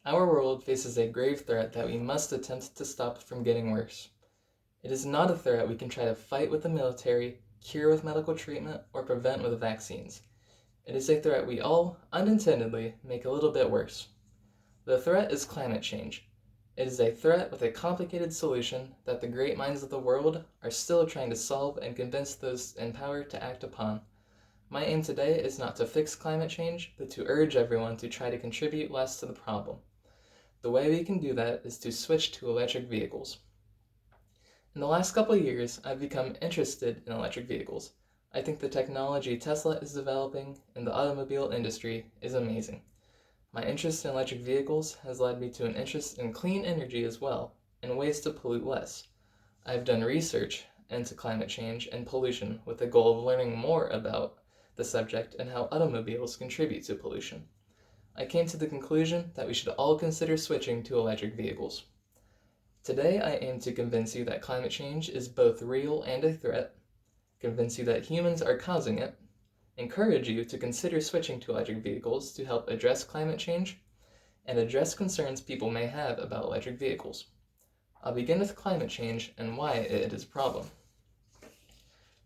Our world faces a grave threat that we must attempt to stop from getting worse. It is not a threat we can try to fight with the military, cure with medical treatment, or prevent with vaccines. It is a threat we all, unintendedly, make a little bit worse. The threat is climate change. It is a threat with a complicated solution that the great minds of the world are still trying to solve and convince those in power to act upon. My aim today is not to fix climate change, but to urge everyone to try to contribute less to the problem. The way we can do that is to switch to electric vehicles. In the last couple of years, I've become interested in electric vehicles. I think the technology Tesla is developing in the automobile industry is amazing. My interest in electric vehicles has led me to an interest in clean energy as well, and ways to pollute less. I've done research into climate change and pollution with the goal of learning more about the subject and how automobiles contribute to pollution. I came to the conclusion that we should all consider switching to electric vehicles. Today, I aim to convince you that climate change is both real and a threat, convince you that humans are causing it, encourage you to consider switching to electric vehicles to help address climate change, and address concerns people may have about electric vehicles. I'll begin with climate change and why it is a problem.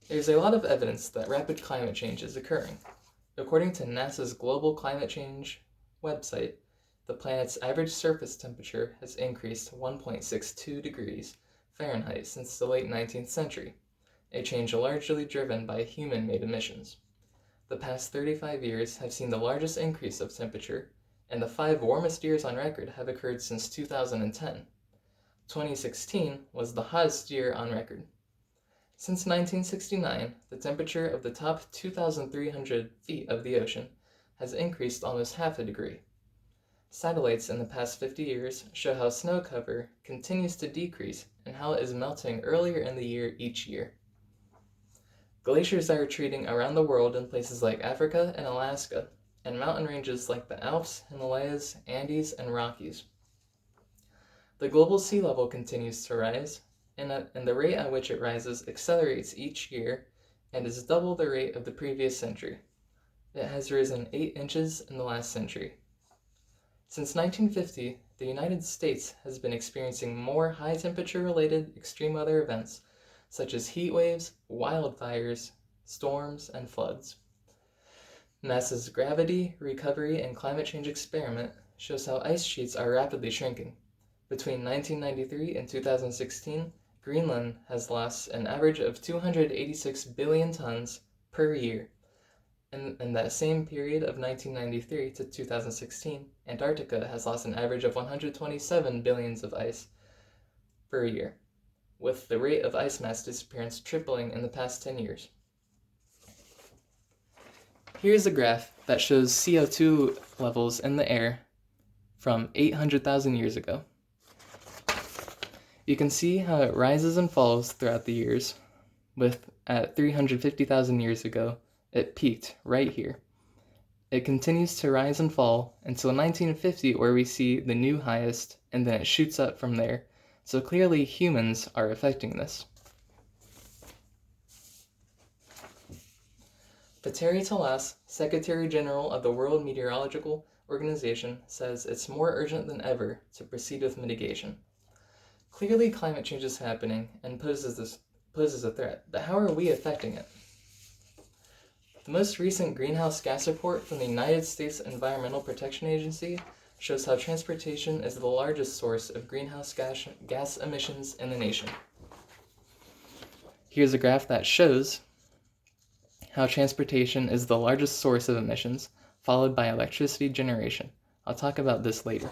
There's a lot of evidence that rapid climate change is occurring. According to NASA's Global Climate Change website, the planet's average surface temperature has increased 1.62 degrees Fahrenheit since the late 19th century, a change largely driven by human-made emissions. The past 35 years have seen the largest increase of temperature, and the 5 warmest years on record have occurred since 2010. 2016 was the hottest year on record. Since 1969, the temperature of the top 2,300 feet of the ocean has increased almost half a degree. Satellites in the past 50 years show how snow cover continues to decrease and how it is melting earlier in the year each year. Glaciers are retreating around the world in places like Africa and Alaska, and mountain ranges like the Alps, Himalayas, Andes, and Rockies. The global sea level continues to rise, and the rate at which it rises accelerates each year and is double the rate of the previous century. It has risen 8 inches in the last century. Since 1950, the United States has been experiencing more high temperature related extreme weather events such as heat waves, wildfires, storms, and floods. NASA's Gravity, Recovery, and Climate Change experiment shows how ice sheets are rapidly shrinking. Between 1993 and 2016, Greenland has lost an average of 286 billion tons per year. In that same period of 1993 to 2016, Antarctica has lost an average of 127 billions of ice per year, with the rate of ice mass disappearance tripling in the past 10 years. Here's a graph that shows CO2 levels in the air from 800,000 years ago. You can see how it rises and falls throughout the years, with at 350,000 years ago, it peaked right here. It continues to rise and fall until 1950, where we see the new highest, and then it shoots up from there. So clearly humans are affecting this. Petteri Talas, Secretary General of the World Meteorological Organization, says it's more urgent than ever to proceed with mitigation. Clearly climate change is happening and poses a threat, but how are we affecting it? The most recent greenhouse gas report from the United States Environmental Protection Agency shows how transportation is the largest source of greenhouse gas emissions in the nation. Here's a graph that shows how transportation is the largest source of emissions, followed by electricity generation. I'll talk about this later.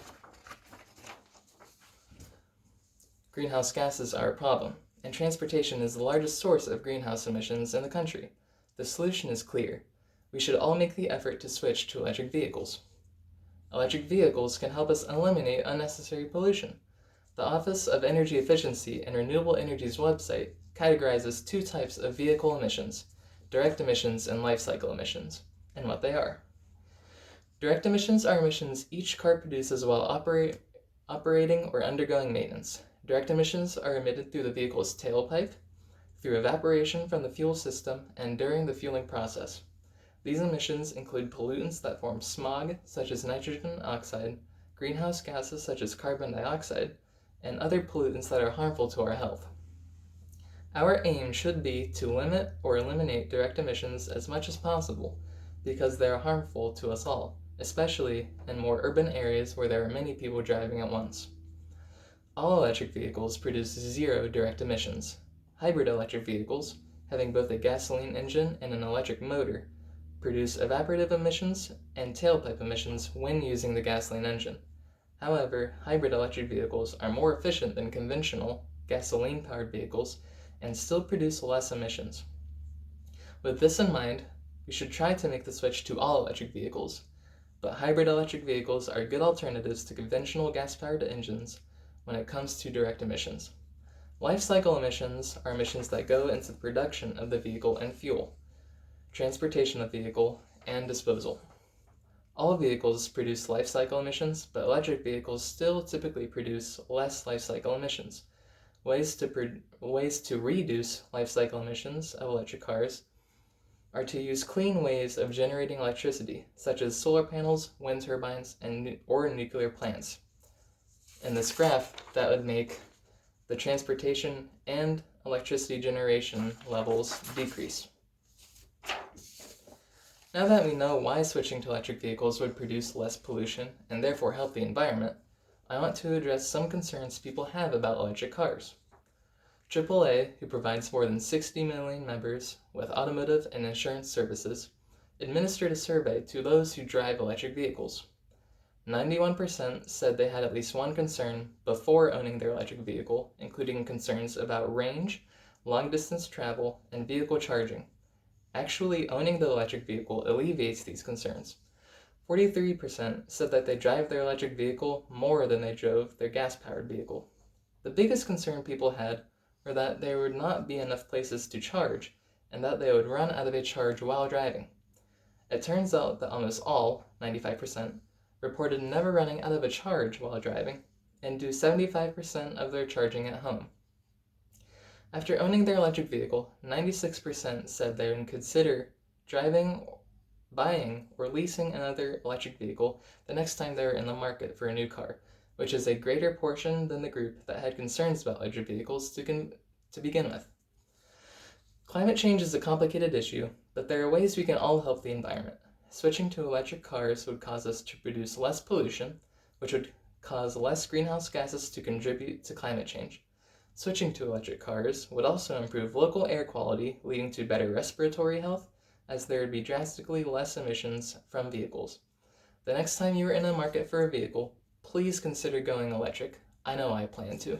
Greenhouse gases are a problem, and transportation is the largest source of greenhouse emissions in the country. The solution is clear. We should all make the effort to switch to electric vehicles. Electric vehicles can help us eliminate unnecessary pollution. The Office of Energy Efficiency and Renewable Energy's website categorizes 2 types of vehicle emissions: direct emissions and life cycle emissions, and what they are. Direct emissions are emissions each car produces while operating or undergoing maintenance. Direct emissions are emitted through the vehicle's tailpipe, through evaporation from the fuel system, and during the fueling process. These emissions include pollutants that form smog, such as nitrogen oxide, greenhouse gases such as carbon dioxide, and other pollutants that are harmful to our health. Our aim should be to limit or eliminate direct emissions as much as possible because they are harmful to us all, especially in more urban areas where there are many people driving at once. All electric vehicles produce zero direct emissions. Hybrid electric vehicles, having both a gasoline engine and an electric motor, produce evaporative emissions and tailpipe emissions when using the gasoline engine. However, hybrid electric vehicles are more efficient than conventional gasoline-powered vehicles and still produce less emissions. With this in mind, we should try to make the switch to all electric vehicles, but hybrid electric vehicles are good alternatives to conventional gas-powered engines when it comes to direct emissions. Life cycle emissions are emissions that go into the production of the vehicle and fuel, transportation of the vehicle, and disposal. All vehicles produce life cycle emissions, but electric vehicles still typically produce less life cycle emissions. Ways to reduce life cycle emissions of electric cars are to use clean ways of generating electricity, such as solar panels, wind turbines, or nuclear plants. In this graph, that would make the transportation and electricity generation levels decrease. Now that we know why switching to electric vehicles would produce less pollution and therefore help the environment, I want to address some concerns people have about electric cars. AAA, who provides more than 60 million members with automotive and insurance services, administered a survey to those who drive electric vehicles. 91% said they had at least one concern before owning their electric vehicle, including concerns about range, long-distance travel, and vehicle charging. Actually owning the electric vehicle alleviates these concerns. 43% said that they drive their electric vehicle more than they drove their gas-powered vehicle. The biggest concern people had were that there would not be enough places to charge, and that they would run out of a charge while driving. It turns out that almost all, 95%, reported never running out of a charge while driving, and do 75% of their charging at home. After owning their electric vehicle, 96% said they would consider driving, buying, or leasing another electric vehicle the next time they were in the market for a new car, which is a greater portion than the group that had concerns about electric vehicles to begin with. Climate change is a complicated issue, but there are ways we can all help the environment. Switching to electric cars would cause us to produce less pollution, which would cause less greenhouse gases to contribute to climate change. Switching to electric cars would also improve local air quality, leading to better respiratory health, as there would be drastically less emissions from vehicles. The next time you are in the market for a vehicle, please consider going electric. I know I plan to.